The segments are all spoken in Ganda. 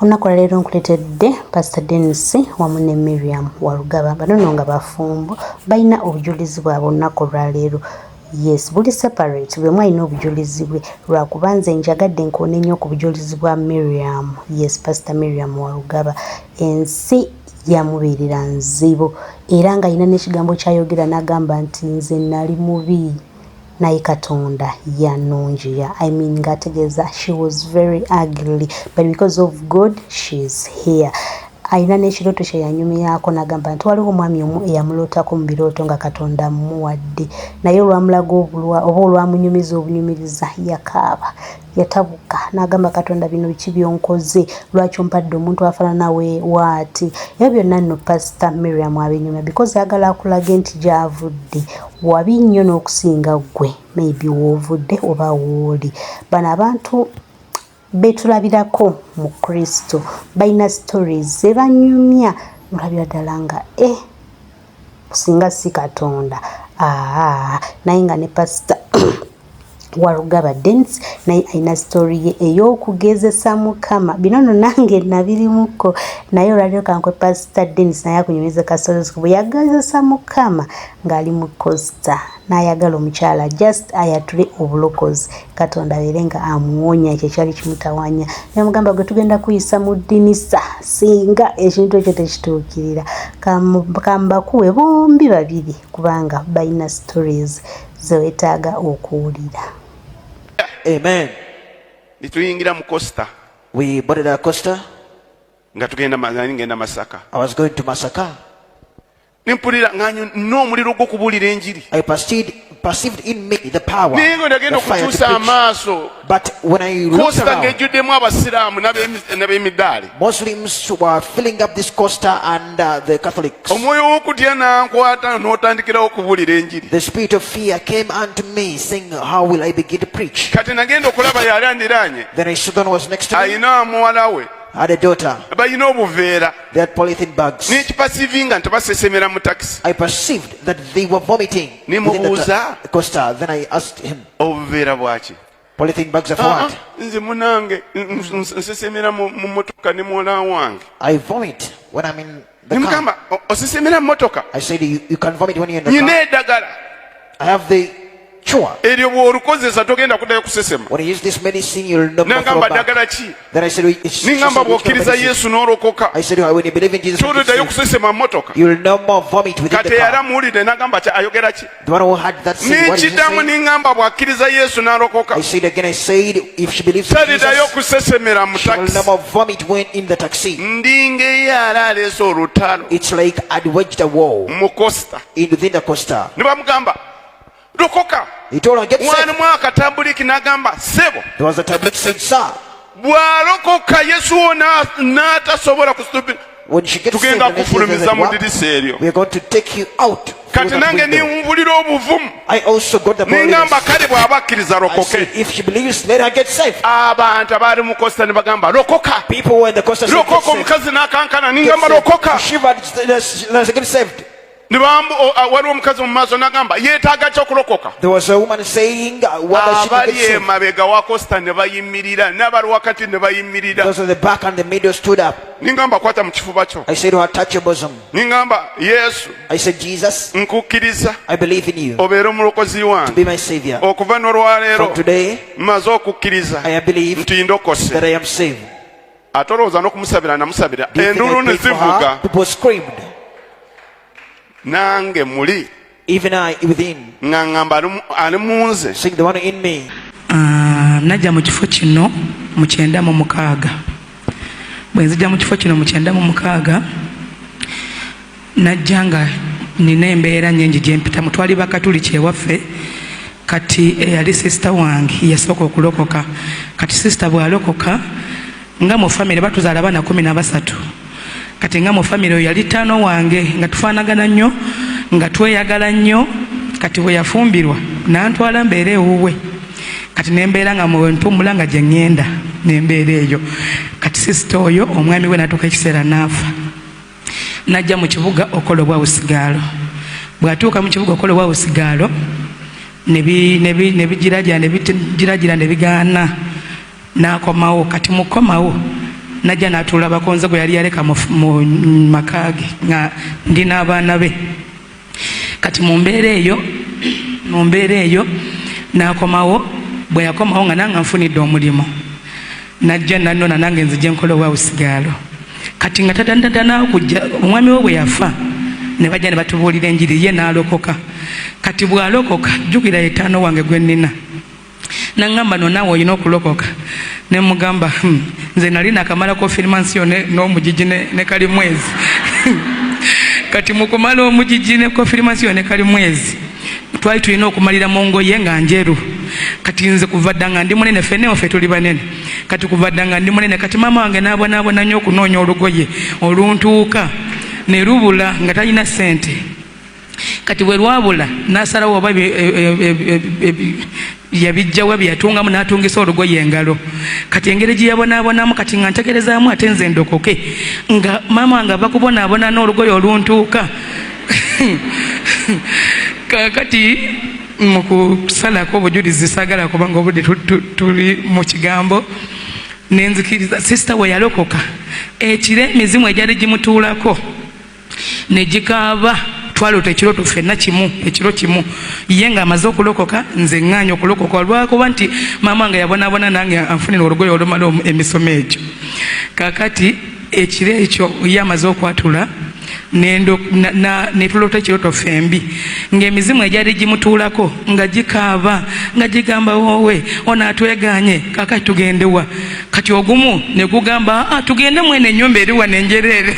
Olunaku leero nkuletedde Pastor Dennis wamu ne Miriam Warugaba bano nga bafumbo balina obujulizi bwabwe olunaku lwaleero. Yes, buli separate bwe mwalina obujulizi bwe lwakuba nze njagadde nkoone nnyo ku bujulizi bwa Miriam. Yes, Pastor Miriam Warugaba ensi yamubeerera nzibu era nga alina n'ekigambo kyayogera n'agamba nti nze nali mubi naye Katonda yanonjera. I mean ngategeeza she was very ugly but because of God she's here. Alina n'ekirooto kye yanyumyako n'agamba nti waliwo omwami omu eyamulootako mu birooto nga Katonda mmuwadde naye olwamulaga oba olwamunyumiza obunyumiriza yakaaba yatabuka n'agamba Katonda bino biki byonkoze lwaki ompadde omuntu afaanana waati. Ebyo byonna nno Pastor Miriam abinyuma because ayagala akulage nti gy'avudde wabi nnyo n'okusinga ggwe maybe woovudde oba wooli. Bano abantu betulabirako mu Kristo balina stories zebanyumya olabira ddala nga singa si Katonda. Naye nga ne Pastor Warugaba Dennis naye alina story ye ey'okugezesa Mukama. Bino nno nange nabirimuko naye olwaliro kankwe Pastor Dennis naye akunyumiza kasolozi bwe yagezesa Mukama ng'ali mu Costa n'ayagala omukyala just ayatule obulokozi Katonda abeere nga amuwonya ekyo kyali kimutawanya. Namugamba gwe tugenda kuyisa mu ddinisa singa ekintu ekyo tekituukirira kambakuwe bombi babiri kubanga balina stories zewetaaga okuwulira. Amen. Nituyingira mu Costa. We boarded a Costa. Nga tugenda ngenda Masaka. I was going to Masaka. Nimpulira nganyu n'omuliro gw'okubuulira enjiri. I perceived in me the power. Ningo ndagenda okukyusa amaaso. But when I looked Costa around, ng'ejjuddemu abasiraamu n'ab'emidaali. Muslims were filling up this Costa and the Catholics. Omwoyo w'okutya n'ankwata n'otandikirawo okubuulira enjiri. The spirit of fear came unto me, saying, how will I begin to preach? Kati nagenda okulaba yali andiranye. Then I saw one was next to me. Ayina muwala we. Had a daughter. Balina obuveera. They had polythene bags. N'ekipasivinga nti basesemera mu taxi. I perceived that they were vomiting within the Costa. Then I asked him, obuveera bwaki? polythene bags are for what? Nze munange nsesemera mu motoka ne mwola wange. I vomit when I'm in the car. Nimugamba osesemera mu motoka? I said, you can vomit when you're in the Nyina car. eddagala. I have the cure. Eryo bw'olukozesa togenda kuddayo kusesema. When you use this medicine, you'll not go Nangamba back. ddagala ki? Then I said, it's Ningamba just a bw'okkiriza Yesu n'olokoka. I said, when you believe in Jesus, Toddayo kusesema mu motoka. you'll no more vomit within Kati the yali car. amuwulidde n'agamba ayogera ki? The one who had that sin, what did he N'ekiddamu say? ningamba bw'akkiriza Yesu n'alokoka. I said again, I said, if she believes in Taddayo Jesus, kusesemera mu she will taxi. no more vomit when in the taxi. Ndinga eyali aleese olutalo It's like I'd wedged a wall mu Costa. within the Costa. Ne bamugamba lokoka. He told her, get Mwana saved. mu akatambuliki n'agamba sebo There was a tablet said, sir, bw'alokoka Yesu wo n'atasobola kusitupira when she gets saved, tugenda the next kufulumiza day, mu "What? ddirisa eryo. We are going to take you out through Kati that nange window." ninwulira obuvumu I also got the ningamba boldness. kale bw'aba akkiriza I lokoke. said, if she believes, let her get saved. Abantu abaali mu Costa ne bagamba lokoka People were in the Costa said, get lokoka. saved. Omukazi n'akankana Get ningamba saved. lokoka. She shivered, get saved. Ne waliwo omukazi mu maaso n'agamba yeetaaga ki okulokoka. There was a woman saying, what does she Abali get saved? emabega wa Costa ne bayimirira n'abali wakati ne bayimirira. Those at the back and the middle stood up. Ningamba kwata mu kifuba kyo. I said to her, touch your bosom. Ningamba Yesu I said, Jesus, nkukkiriza I believe in you. obeere omulokozi wange. Be my savior. Okuva n'olwaleero From today, mmaze okukkiriza I believe nti ndokose. that I am saved. Ate olowooza n'okumusabira namusabira Do you think endulu I ne prayed for her? zivuga. People screamed. Nange muli Even I within, nga ŋŋamba ali mu nze. saying the one in me. Najja mu kifo kino mu 96. Bwe nzija mu kifo kino mu 96 najja nga nina embeera nnyingi gye mpitamu. Twali bakatuliki ewaffe kati eyali sisita wange yasooka okulokoka. Kati sisita bw'alokoka nga mu famire batuzaala abaana 13. Kati nga mu famire oyo yali ttaano wange nga tufaanagana nnyo nga tweyagala nnyo. Kati bwe yafumbirwa n'antwala mbeera ewuwe. Kati nembeera nga mpumula nga gye ŋŋenda nembeera eyo. Kati sisita oyo omwami we n'atuuka ekiseera n'afa. Najja mu kibuga okola obwa busigaalo. Bw'atuuka mu kibuga okola obwa busigaalo ne bijiragira ne bigaana n'akomawo. Kati mukomawo najja n'atuula bakonze gwe yali yaleka mu makaage nga ndi n'abaana be. Kati mu mbeera eyo n'akomawo, bwe yakomawo nga nange nfunidde omulimu, najja nanona nange nzije nkola owawusigaalo. Kati nga tatandatana kujja, omwami we bwe yafa ne bajja ne batubuulira enjiri, ye n'alokoka. Kati bw'alokoka, jjukira etaano wange gwe nnina. N'aŋŋamba no naawe olina okulokoka. Ne mugamba nze nali nakamala confirmation n'omugigi ne Kalimwezi. Kati mu kumala omugigi ne confirmation ne Kalimwezi twali tulina okumalira mu ngoye nga njeru. Kati nze kuva dda nga ndi munene, ffennewo ffe tuli banene. Kati kuva dda nga ndi munene, kati maama wange n'abonaabona nnyo okunoonya olugoye oluntuuka ne lubula nga talina ssente. Kati bwe lwabula n'asalawo oba yabijjawa bye yatungamu n'atungisa olugoye engalo. Kati engeri gye yabonaabonamu, kati nga ntegerezaamu ate nze ndokoke nga maama wange ava kubonaabona n'olugoye oluntuuka. Kakati mu kusalako obujulizi saagala kubanga obudde tuli mu kigambo, nenzikiriza sisita we yalokoka ekiro emizimu egyali gimutuulako ne gikaaba. Twaloota ekirooto ffenna kimu, ekiro kimu, ye ng'amaze okulokoka, nze ŋŋaanya okulokoka olwakuba nti maama wange yabonaabona nange anfunira olugoye olumala emisomo egyo. Kakati ekiro ekyo ye amaze okwatula netuloota ekirooto fembi ng'emizimu egyali gimutuulako nga gikaaba nga gigamba wowe ono atweganye, kakati tugendewa. Kati ogumu ne gugamba tugende mwene ennyumba eri wano enjereere.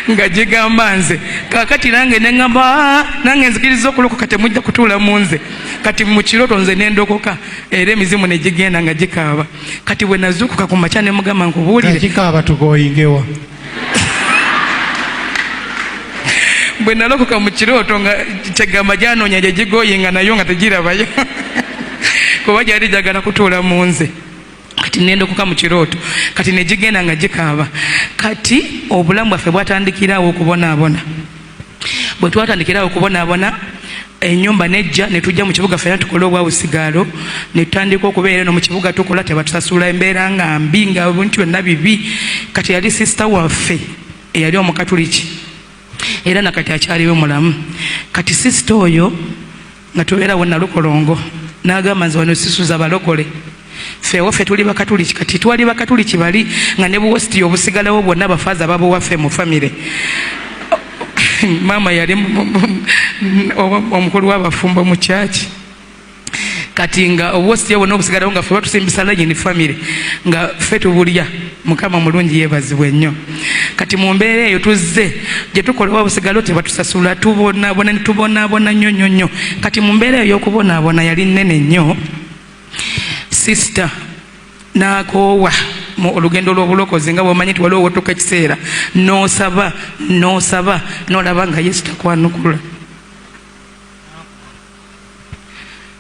Nga gigamba nze. Kakati nange neŋŋamba nange nzikiriza okulokoka temujja kutuula mu nze. Kati mu kirooto nze nendokoka era emizimu ne gigenda nga gikaaba. Kati bwe nazuukuka ku makya ne mugamba nkubuulire. Gikaaba tugoyingewa. Bwe nalokoka mu kirooto nga kyegamba gyanoonya gye gigoyinga nayo nga tegirabayo. Kuba gyali jagala kutuula mu nze. Kati nendokoka mu kirooto, kati ne gigenda nga gikaaba. Kati obulamu bwaffe bwatandikirawo okubonaabona. Bwe twatandikirawo okubonaabona, ennyumba nejja ne tujja mu kibuga ffenna tukole obwawusigaalo, ne tutandika okubeera no mu kibuga tukola, tebatusasula, embeera nga mbi, nga bintu byonna bibi. Kati yali sisita waffe eyali Omukatuliki era nakati akyaliwo mulamu. Kati sisita oyo nga tubeerawo Nalukolongo n'agamba nze wano sisuza balokole, ffe tuli Bakatuliki. Kati twali Bakatuliki bali nga ne buwositi obusigalawo bwonna bafaaza babuwaffe mu famire. Maama yali omukulu w'abafumbo mu kyaki. Kati nga obuwositi bwonna obusigalawo nga ffe batusimbisa layini famire nga ffe tubulya. Mukama mulungi yeebazibwe nnyo. Kati mu mbeera eyo tuzze gye tukola obusigalo tebatusasula, tubonaabona nnyo. Kati mu mbeera eyo y'okubonaabona yali nnene nnyo. Sisita n'akoowa mu olugendo lw'obulokozi nga bw'omanyi nti waliwo wotuka ekiseera n'osaba n'olaba nga Yesu takwanukula.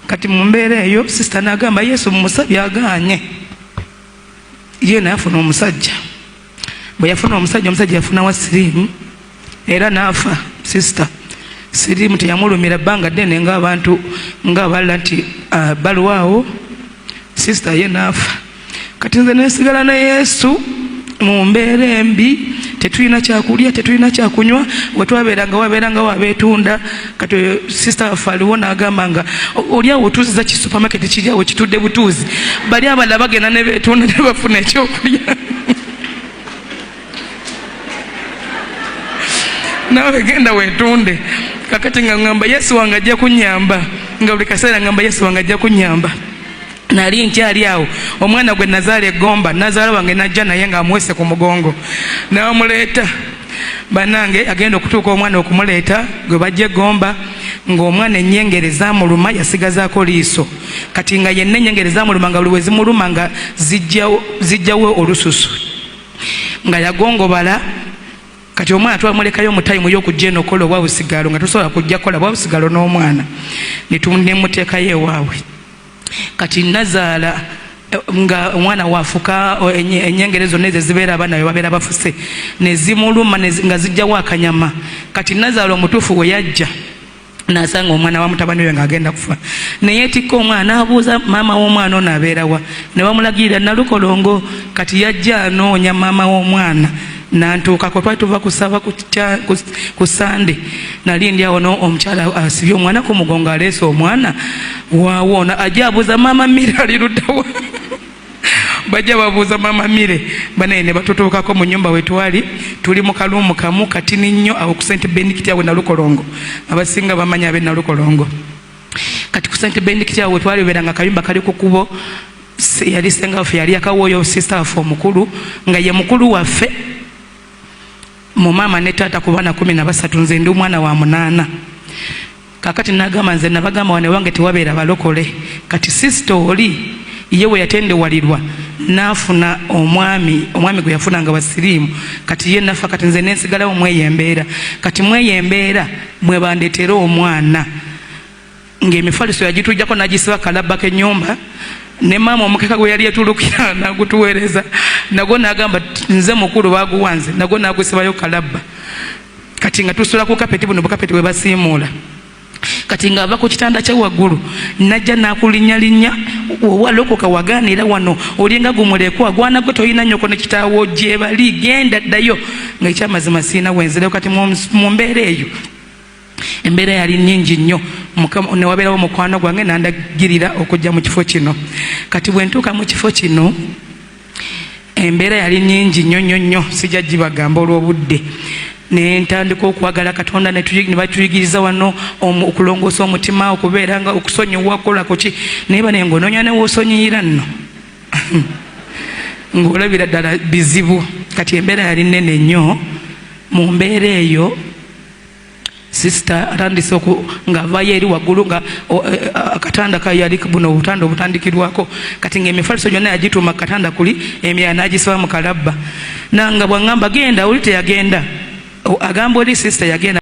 Kati mu mbeera eyo sisita n'agamba Yesu mumusabye agaanye. Ye n'afuna omusajja. Bwe yafuna omusajja yafuna wa siriimu era n'afa. Sisita siriimu teyamulumira bbanga ddene ng'abantu ng'abalala nti balwawo. Sisita ye n'afa. Kati nze nesigala ne Yesu mu mbeera embi, tetulina kyakulya, tetulina kyakunywa. We twabeeranga wabeerangawo abeetunda. Kati sisita waffe aliwo n'agamba nga oli awo otuuziza ki supermarket kiri awo kitudde butuuzi, bali abalala bagenda ne beetunda ne bafuna ekyokulya. Naawe genda weetunde. Kakati nga ngamba Yesu wange ajja kunnyamba, nga buli kaseera ngamba Yesu wange ajja kunnyamba. Nali nkyali awo omwana gwe nazaala eggomba, nazaala wange najja naye nga amuwese ku mugongo n'amuleeta. Bannange agenda okutuuka omwana okumuleeta gwe bajja eggomba ng'omwana ennyengere zaamuluma, yasigazaako liiso. Kati nga yenna ennyengere zaamuluma nga buli we zimuluma nga zijjawo olususu nga yagongobala. Kati omwana twamulekayo mu tayimu y'okujja eno okukola obwawusigaalo nga tusobola kujja kukola bwawusigaalo n'omwana ne muteekayo ewaabwe. Kati nazaala nga omwana waafuka ennyengere zonna ezo zibeera abaana be babeera bafuse ne zimuluma nga zijjawo akanyama. Kati nazaala omutuufu we yajja nasanga omwana wa mutabani we ng'agenda kufa naye etikka omwana abuuza maama w'omwana ono abeerawa ne bamulagirira Nalukolongo kati yajja anoonya maama w'omwana nantuukako twali tuva kusaba ku Sande nali ndi awo omukyala asibye omwana ku mugongo aleese omwana waawoona ajja abuuza maama Mire ali luddawa bajja babuuza maama Mire banaye ne batutuukako mu nnyumba we twali tuli mu kaluumu kamu katini nnyo awo ku St Benedict awe Nalukolongo abasinga bamanya abe Nalukolongo kati ku St Benedict awe twali beeranga akayumba kali ku kubo yali senga waffe yali akawooyo sister waffe omukulu nga ye mukulu waffe mu maama ne taata ku baana 13 nze ndi omwana wa 8 kakati nagamba nze nabagamba wane wange tewabeera balokole kati sister oli yewe yatendewalirwa nafuna omwami gwe yafunanga basirimu kati ye nafa kati nze nensigalawo mweyembeera kati mweyembeera mwe bandetera omwana ng'emifaliso yagitujjako nagisiba kalabba k'ennyumba ne maama omukeka gwe yali yatulukira nagutuweereza nagwo nagamba nze mukulu baguwanze nagwo nagusibayo kalabba kati nga tusula ku kapeti buno bukapeti bwe basiimuula kati nga ava ku kitanda kya waggulu najja nakulinnyalinnya owalokoka wagaanira wano olinga gumulekwa gwana gwe toyina nnyoko ne kitaawo gyebali genda ddayo nga ekyamazima siina wenzirayo kati mu mbeera eyo embeera yali nnyingi nnyo ne wabeerawo mukwano gwange nandagirira okujja mu kifo kino kati bwe ntuuka mu kifo kino embeera yali nnyingi nnyo sijja gibagamba olw'obudde ne ntandika okwagala Katonda ne batuyigiriza wano okulongoosa omutima okubeera nga okusonyiwa kolako ki naye bane ng'onoonya ne woosonyiyira nno ng'olabira ddala bizibu kati embeera yali nnene nnyo mu mbeera eyo sister atandise ng'avaayo eri waggulu nga akatanda kayali buno obutanda obutandikirwako kati ng'emifaliso gyonna yagituuma ku katanda kuli emirala n'agisiba mu kalabba nanga bw'aŋŋamba genda oli teyagenda agamba oli sister yagenda